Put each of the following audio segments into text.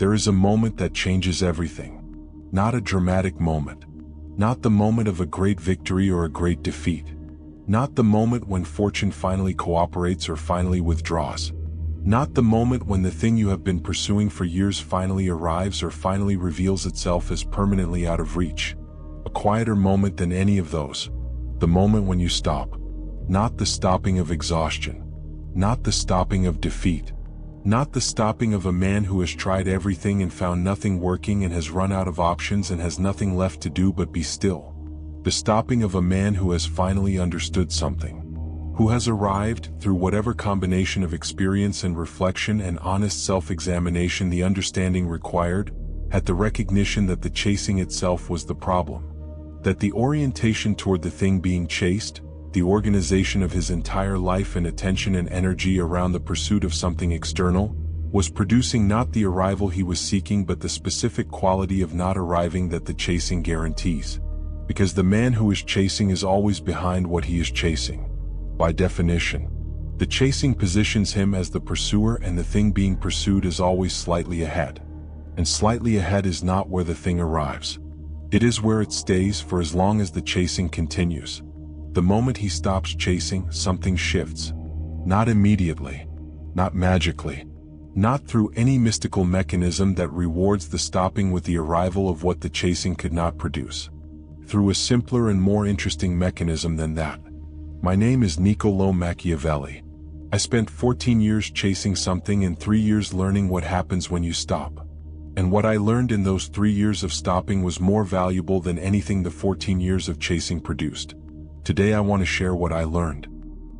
There is a moment that changes everything. Not a dramatic moment. Not the moment of a great victory or a great defeat. Not the moment when fortune finally cooperates or finally withdraws. Not the moment when the thing you have been pursuing for years finally arrives or finally reveals itself as permanently out of reach. A quieter moment than any of those. The moment when you stop. Not the stopping of exhaustion. Not the stopping of defeat. Not the stopping of a man who has tried everything and found nothing working and has run out of options and has nothing left to do but be still. The stopping of a man who has finally understood something. Who has arrived, through whatever combination of experience and reflection and honest self-examination the understanding required, at the recognition that the chasing itself was the problem. That the orientation toward the thing being chased, the organization of his entire life and attention and energy around the pursuit of something external, was producing not the arrival he was seeking but the specific quality of not arriving that the chasing guarantees. Because the man who is chasing is always behind what he is chasing. By definition, the chasing positions him as the pursuer and the thing being pursued is always slightly ahead. And slightly ahead is not where the thing arrives. It is where it stays for as long as the chasing continues. The moment he stops chasing, something shifts. Not immediately. Not magically. Not through any mystical mechanism that rewards the stopping with the arrival of what the chasing could not produce. Through a simpler and more interesting mechanism than that. My name is Niccolò Machiavelli. I spent 14 years chasing something and 3 years learning what happens when you stop. And what I learned in those 3 years of stopping was more valuable than anything the 14 years of chasing produced. Today I want to share what I learned.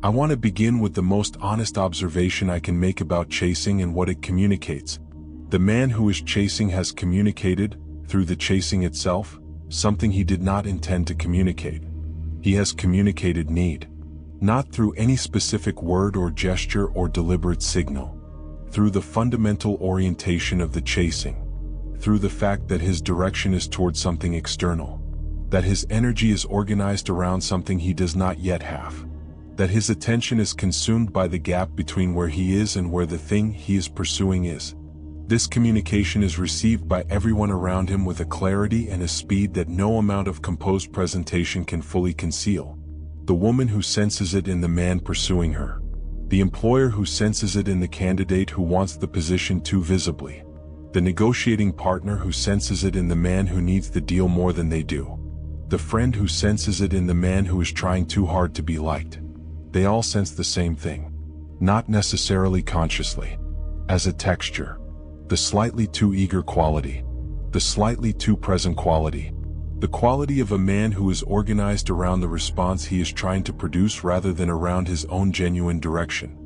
I want to begin with the most honest observation I can make about chasing and what it communicates. The man who is chasing has communicated, through the chasing itself, something he did not intend to communicate. He has communicated need. Not through any specific word or gesture or deliberate signal. Through the fundamental orientation of the chasing. Through the fact that his direction is toward something external. That his energy is organized around something he does not yet have. That his attention is consumed by the gap between where he is and where the thing he is pursuing is. This communication is received by everyone around him with a clarity and a speed that no amount of composed presentation can fully conceal. The woman who senses it in the man pursuing her. The employer who senses it in the candidate who wants the position too visibly. The negotiating partner who senses it in the man who needs the deal more than they do. The friend who senses it in the man who is trying too hard to be liked. They all sense the same thing. Not necessarily consciously. As a texture. The slightly too eager quality. The slightly too present quality. The quality of a man who is organized around the response he is trying to produce rather than around his own genuine direction.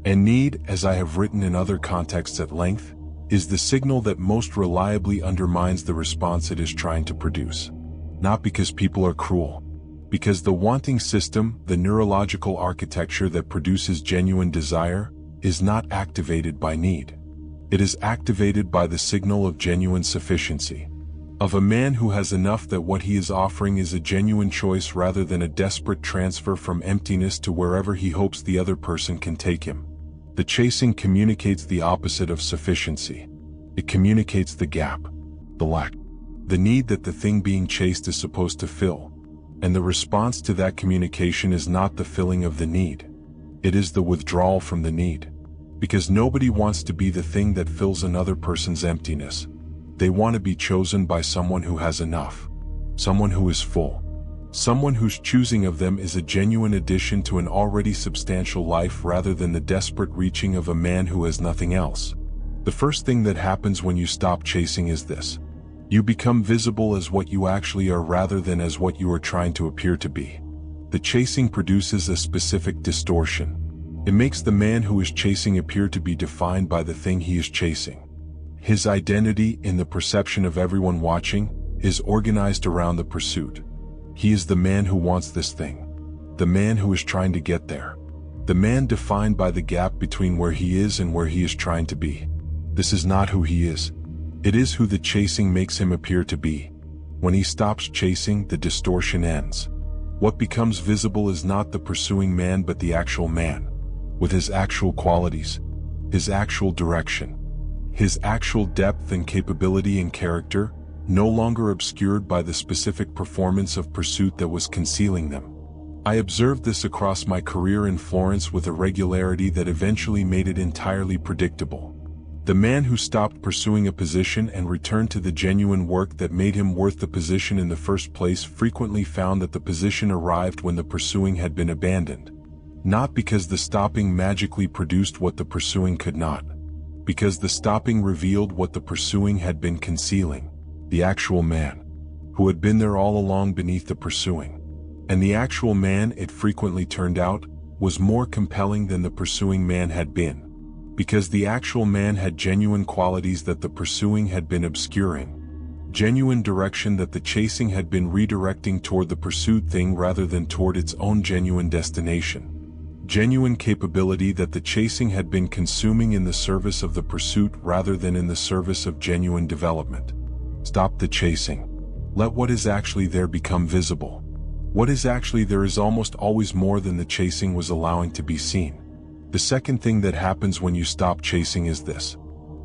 And need, as I have written in other contexts at length, is the signal that most reliably undermines the response it is trying to produce. Not because people are cruel. Because the wanting system, the neurological architecture that produces genuine desire, is not activated by need. It is activated by the signal of genuine sufficiency. Of a man who has enough that what he is offering is a genuine choice rather than a desperate transfer from emptiness to wherever he hopes the other person can take him. The chasing communicates the opposite of sufficiency. It communicates the gap, the lack. The need that the thing being chased is supposed to fill. And the response to that communication is not the filling of the need. It is the withdrawal from the need. Because nobody wants to be the thing that fills another person's emptiness. They want to be chosen by someone who has enough. Someone who is full. Someone whose choosing of them is a genuine addition to an already substantial life rather than the desperate reaching of a man who has nothing else. The first thing that happens when you stop chasing is this. You become visible as what you actually are rather than as what you are trying to appear to be. The chasing produces a specific distortion. It makes the man who is chasing appear to be defined by the thing he is chasing. His identity, in the perception of everyone watching, is organized around the pursuit. He is the man who wants this thing. The man who is trying to get there. The man defined by the gap between where he is and where he is trying to be. This is not who he is. It is who the chasing makes him appear to be. When he stops chasing, the distortion ends. What becomes visible is not the pursuing man but the actual man, with his actual qualities, his actual direction, his actual depth and capability and character, no longer obscured by the specific performance of pursuit that was concealing them. I observed this across my career in Florence with a regularity that eventually made it entirely predictable. The man who stopped pursuing a position and returned to the genuine work that made him worth the position in the first place frequently found that the position arrived when the pursuing had been abandoned. Not because the stopping magically produced what the pursuing could not. Because the stopping revealed what the pursuing had been concealing. The actual man, who had been there all along beneath the pursuing. And the actual man, it frequently turned out, was more compelling than the pursuing man had been. Because the actual man had genuine qualities that the pursuing had been obscuring. Genuine direction that the chasing had been redirecting toward the pursued thing rather than toward its own genuine destination. Genuine capability that the chasing had been consuming in the service of the pursuit rather than in the service of genuine development. Stop the chasing. Let what is actually there become visible. What is actually there is almost always more than the chasing was allowing to be seen. The second thing that happens when you stop chasing is this.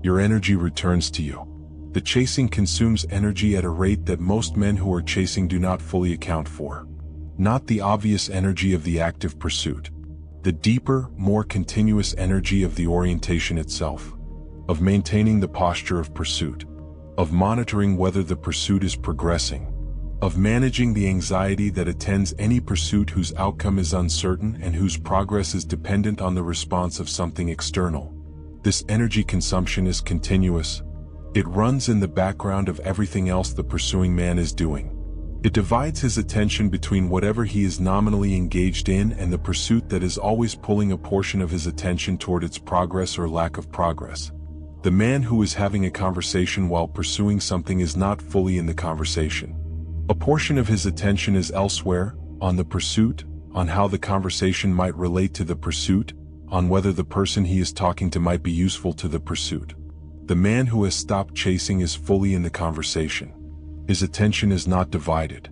Your energy returns to you. The chasing consumes energy at a rate that most men who are chasing do not fully account for. Not the obvious energy of the active pursuit. The deeper, more continuous energy of the orientation itself. Of maintaining the posture of pursuit. Of monitoring whether the pursuit is progressing. Of managing the anxiety that attends any pursuit whose outcome is uncertain and whose progress is dependent on the response of something external. This energy consumption is continuous. It runs in the background of everything else the pursuing man is doing. It divides his attention between whatever he is nominally engaged in and the pursuit that is always pulling a portion of his attention toward its progress or lack of progress. The man who is having a conversation while pursuing something is not fully in the conversation. A portion of his attention is elsewhere, on the pursuit, on how the conversation might relate to the pursuit, on whether the person he is talking to might be useful to the pursuit. The man who has stopped chasing is fully in the conversation. His attention is not divided.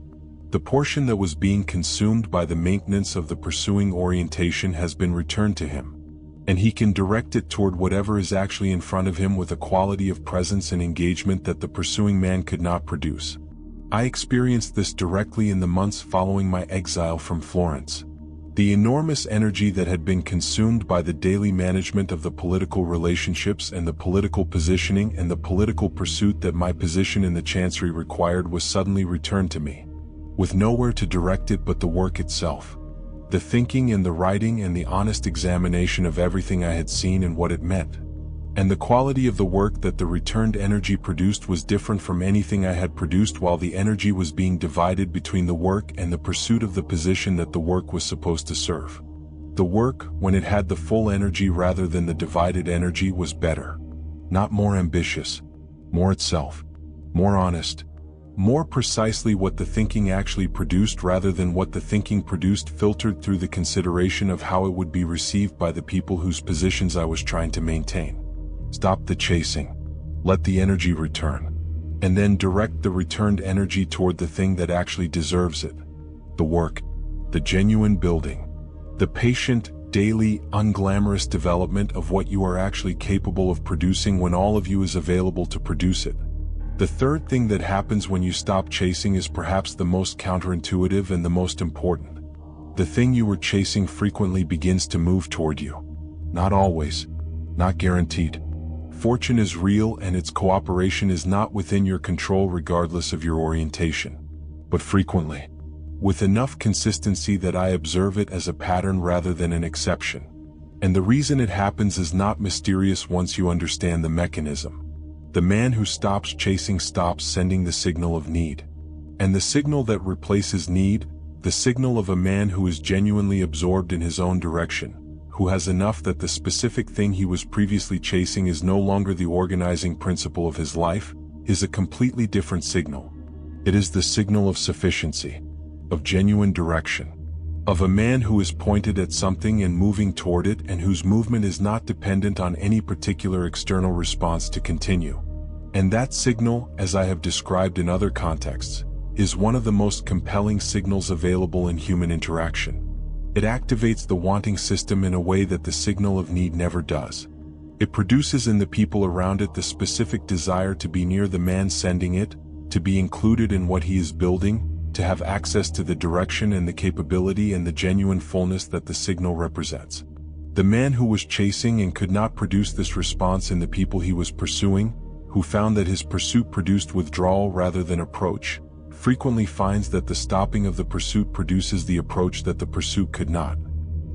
The portion that was being consumed by the maintenance of the pursuing orientation has been returned to him, and he can direct it toward whatever is actually in front of him with a quality of presence and engagement that the pursuing man could not produce. I experienced this directly in the months following my exile from Florence. The enormous energy that had been consumed by the daily management of the political relationships and the political positioning and the political pursuit that my position in the chancery required was suddenly returned to me, with nowhere to direct it but the work itself. The thinking and the writing and the honest examination of everything I had seen and what it meant. And the quality of the work that the returned energy produced was different from anything I had produced while the energy was being divided between the work and the pursuit of the position that the work was supposed to serve. The work, when it had the full energy rather than the divided energy, was better. Not more ambitious, more itself, more honest, more precisely what the thinking actually produced rather than what the thinking produced filtered through the consideration of how it would be received by the people whose positions I was trying to maintain. Stop the chasing. Let the energy return. And then direct the returned energy toward the thing that actually deserves it. The work. The genuine building. The patient, daily, unglamorous development of what you are actually capable of producing when all of you is available to produce it. The third thing that happens when you stop chasing is perhaps the most counterintuitive and the most important. The thing you were chasing frequently begins to move toward you. Not always. Not guaranteed. Fortune is real and its cooperation is not within your control regardless of your orientation. But frequently, with enough consistency that I observe it as a pattern rather than an exception. And the reason it happens is not mysterious once you understand the mechanism. The man who stops chasing stops sending the signal of need. And the signal that replaces need, the signal of a man who is genuinely absorbed in his own direction, who has enough that the specific thing he was previously chasing is no longer the organizing principle of his life, is a completely different signal. It is the signal of sufficiency, of genuine direction, of a man who is pointed at something and moving toward it and whose movement is not dependent on any particular external response to continue. And that signal, as I have described in other contexts, is one of the most compelling signals available in human interaction. It activates the wanting system in a way that the signal of need never does. It produces in the people around it the specific desire to be near the man sending it, to be included in what he is building, to have access to the direction and the capability and the genuine fullness that the signal represents. The man who was chasing and could not produce this response in the people he was pursuing, who found that his pursuit produced withdrawal rather than approach, frequently finds that the stopping of the pursuit produces the approach that the pursuit could not.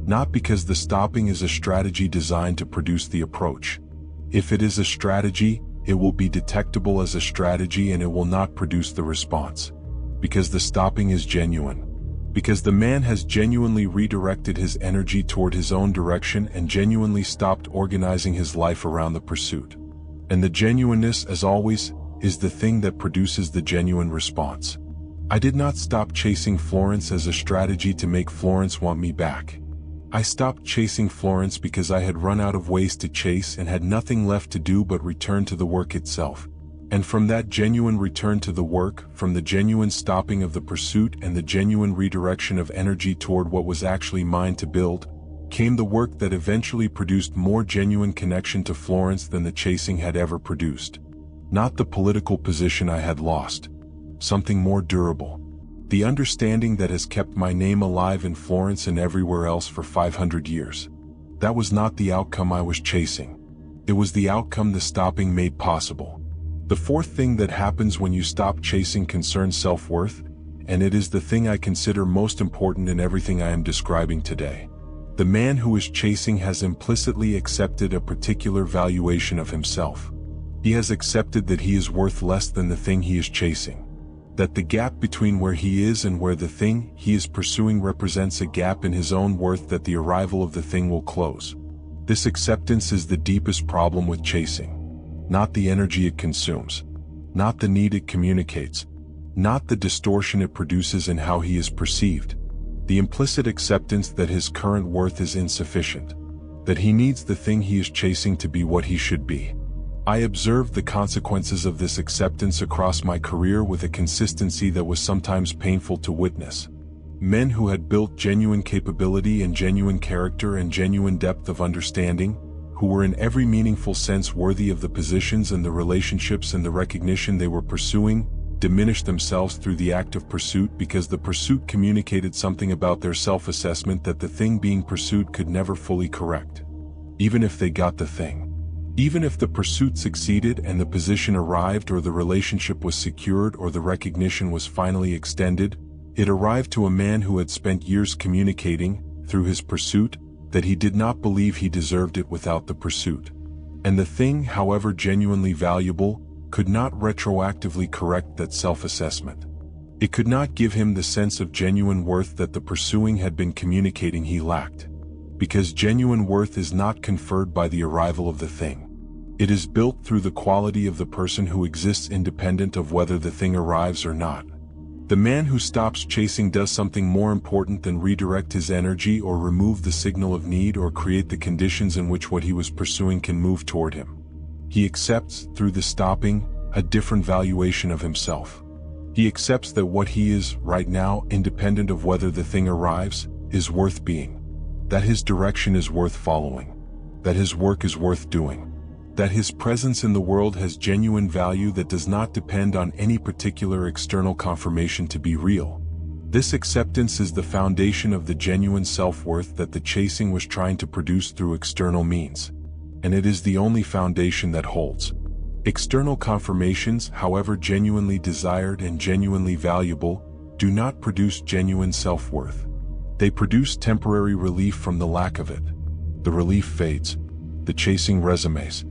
Not because the stopping is a strategy designed to produce the approach. If it is a strategy, it will be detectable as a strategy and it will not produce the response. Because the stopping is genuine. Because the man has genuinely redirected his energy toward his own direction and genuinely stopped organizing his life around the pursuit. And the genuineness, as always, is the thing that produces the genuine response. I did not stop chasing Florence as a strategy to make Florence want me back. I stopped chasing Florence because I had run out of ways to chase and had nothing left to do but return to the work itself. And from that genuine return to the work, from the genuine stopping of the pursuit and the genuine redirection of energy toward what was actually mine to build, came the work that eventually produced more genuine connection to Florence than the chasing had ever produced. Not the political position I had lost. Something more durable. The understanding that has kept my name alive in Florence and everywhere else for 500 years. That was not the outcome I was chasing. It was the outcome the stopping made possible. The fourth thing that happens when you stop chasing concerns self-worth, and it is the thing I consider most important in everything I am describing today. The man who is chasing has implicitly accepted a particular valuation of himself. He has accepted that he is worth less than the thing he is chasing. That the gap between where he is and where the thing he is pursuing represents a gap in his own worth that the arrival of the thing will close. This acceptance is the deepest problem with chasing. Not the energy it consumes. Not the need it communicates. Not the distortion it produces in how he is perceived. The implicit acceptance that his current worth is insufficient. That he needs the thing he is chasing to be what he should be. I observed the consequences of this acceptance across my career with a consistency that was sometimes painful to witness. Men who had built genuine capability and genuine character and genuine depth of understanding, who were in every meaningful sense worthy of the positions and the relationships and the recognition they were pursuing, diminished themselves through the act of pursuit because the pursuit communicated something about their self-assessment that the thing being pursued could never fully correct. Even if they got the thing. Even if the pursuit succeeded and the position arrived or the relationship was secured or the recognition was finally extended, it arrived to a man who had spent years communicating, through his pursuit, that he did not believe he deserved it without the pursuit. And the thing, however genuinely valuable, could not retroactively correct that self-assessment. It could not give him the sense of genuine worth that the pursuing had been communicating he lacked. Because genuine worth is not conferred by the arrival of the thing. It is built through the quality of the person who exists independent of whether the thing arrives or not. The man who stops chasing does something more important than redirect his energy or remove the signal of need or create the conditions in which what he was pursuing can move toward him. He accepts, through the stopping, a different valuation of himself. He accepts that what he is, right now, independent of whether the thing arrives, is worth being. That his direction is worth following. That his work is worth doing. That his presence in the world has genuine value that does not depend on any particular external confirmation to be real. This acceptance is the foundation of the genuine self-worth that the chasing was trying to produce through external means. And it is the only foundation that holds. External confirmations, however genuinely desired and genuinely valuable, do not produce genuine self-worth. They produce temporary relief from the lack of it. The relief fades. The chasing resumes.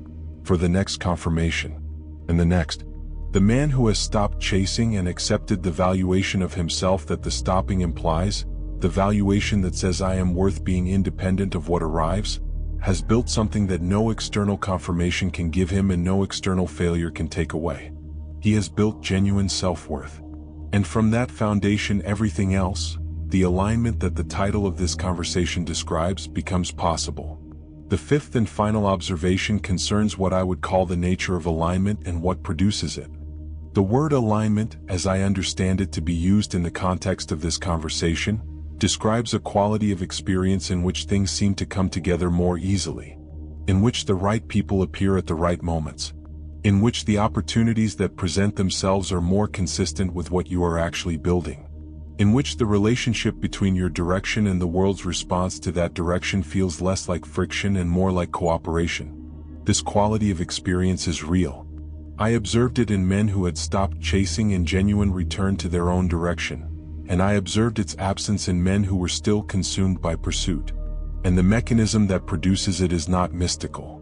For the next confirmation. And the next. The man who has stopped chasing and accepted the valuation of himself that the stopping implies, the valuation that says I am worth being independent of what arrives, has built something that no external confirmation can give him and no external failure can take away. He has built genuine self-worth. And from that foundation everything else, the alignment that the title of this conversation describes, becomes possible. The fifth and final observation concerns what I would call the nature of alignment and what produces it. The word alignment, as I understand it to be used in the context of this conversation, describes a quality of experience in which things seem to come together more easily. in which the right people appear at the right moments, in which the opportunities that present themselves are more consistent with what you are actually building, in which the relationship between your direction and the world's response to that direction feels less like friction and more like cooperation. This quality of experience is real. I observed it in men who had stopped chasing and genuine return to their own direction, and I observed its absence in men who were still consumed by pursuit. And the mechanism that produces it is not mystical.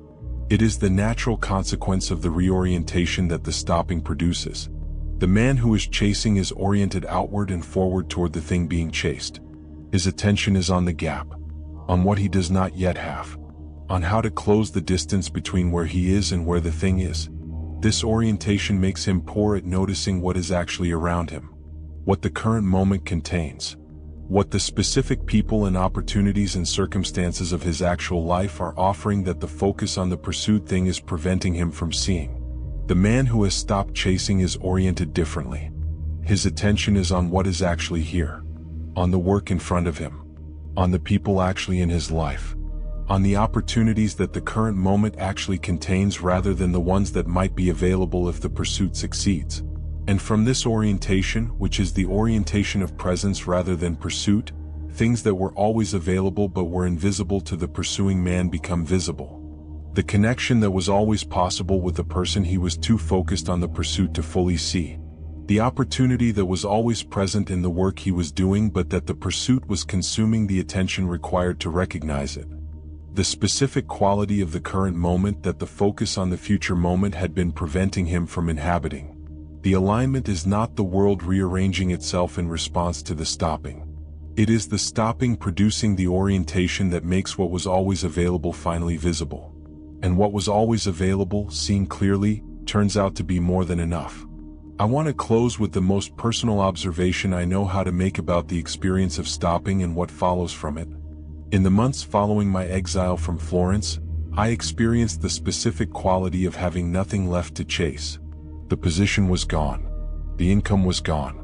It is the natural consequence of the reorientation that the stopping produces. The man who is chasing is oriented outward and forward toward the thing being chased. His attention is on the gap, on what he does not yet have, on how to close the distance between where he is and where the thing is. This orientation makes him poor at noticing what is actually around him, what the current moment contains, what the specific people and opportunities and circumstances of his actual life are offering that the focus on the pursued thing is preventing him from seeing. The man who has stopped chasing is oriented differently. His attention is on what is actually here, on the work in front of him, on the people actually in his life, on the opportunities that the current moment actually contains rather than the ones that might be available if the pursuit succeeds. And from this orientation, which is the orientation of presence rather than pursuit, things that were always available but were invisible to the pursuing man become visible. The connection that was always possible with the person he was too focused on the pursuit to fully see. The opportunity that was always present in the work he was doing but that the pursuit was consuming the attention required to recognize it. The specific quality of the current moment that the focus on the future moment had been preventing him from inhabiting. The alignment is not the world rearranging itself in response to the stopping. It is the stopping producing the orientation that makes what was always available finally visible. And what was always available, seen clearly, turns out to be more than enough. I want to close with the most personal observation I know how to make about the experience of stopping and what follows from it. In the months following my exile from Florence, I experienced the specific quality of having nothing left to chase. The position was gone. The income was gone.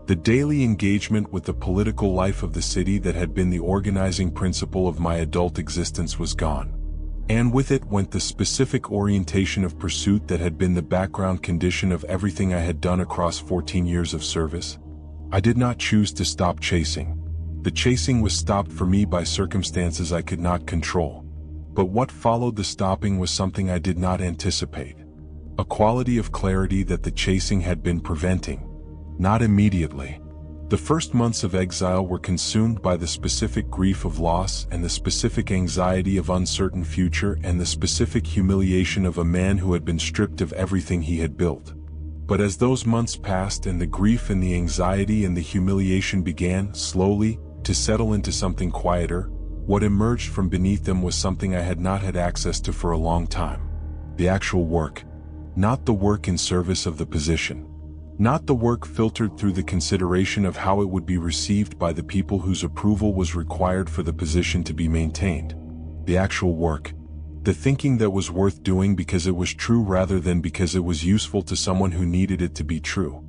The daily engagement with the political life of the city that had been the organizing principle of my adult existence was gone. And with it went the specific orientation of pursuit that had been the background condition of everything I had done across 14 years of service. I did not choose to stop chasing. The chasing was stopped for me by circumstances I could not control. But what followed the stopping was something I did not anticipate. A quality of clarity that the chasing had been preventing. Not immediately. The first months of exile were consumed by the specific grief of loss and the specific anxiety of uncertain future and the specific humiliation of a man who had been stripped of everything he had built. But as those months passed and the grief and the anxiety and the humiliation began, slowly, to settle into something quieter, what emerged from beneath them was something I had not had access to for a long time. The actual work. Not the work in service of the position. Not the work filtered through the consideration of how it would be received by the people whose approval was required for the position to be maintained. The actual work. The thinking that was worth doing because it was true rather than because it was useful to someone who needed it to be true.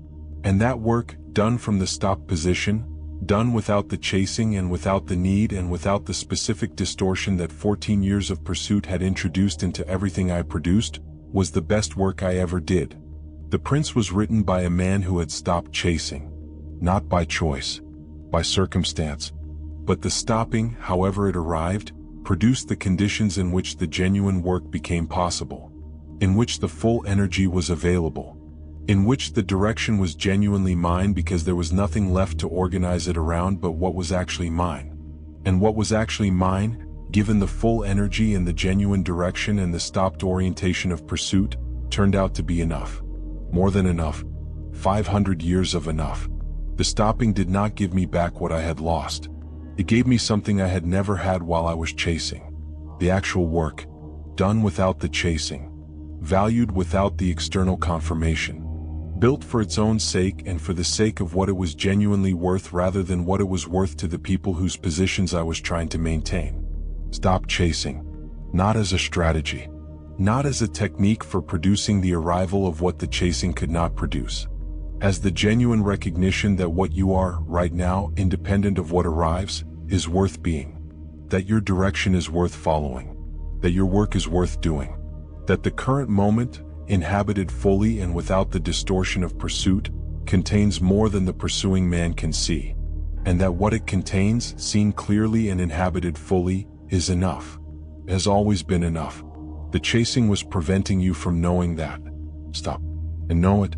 And that work, done from the stopped position, done without the chasing and without the need and without the specific distortion that 14 years of pursuit had introduced into everything I produced, was the best work I ever did. The Prince was written by a man who had stopped chasing. Not by choice, by circumstance. But the stopping, however it arrived, produced the conditions in which the genuine work became possible. In which the full energy was available. In which the direction was genuinely mine because there was nothing left to organize it around but what was actually mine. And what was actually mine, given the full energy and the genuine direction and the stopped orientation of pursuit, turned out to be enough. More than enough. 500 years of enough. The stopping did not give me back what I had lost. It gave me something I had never had while I was chasing. The actual work, done without the chasing, valued without the external confirmation, built for its own sake and for the sake of what it was genuinely worth rather than what it was worth to the people whose positions I was trying to maintain. Stop chasing. Not as a strategy. Not as a technique for producing the arrival of what the chasing could not produce. As the genuine recognition that what you are, right now, independent of what arrives, is worth being. That your direction is worth following. that your work is worth doing, that the current moment, inhabited fully and without the distortion of pursuit, contains more than the pursuing man can see, and that what it contains, seen clearly and inhabited fully, is enough, has always been enough. The chasing was preventing you from knowing that. Stop and know it.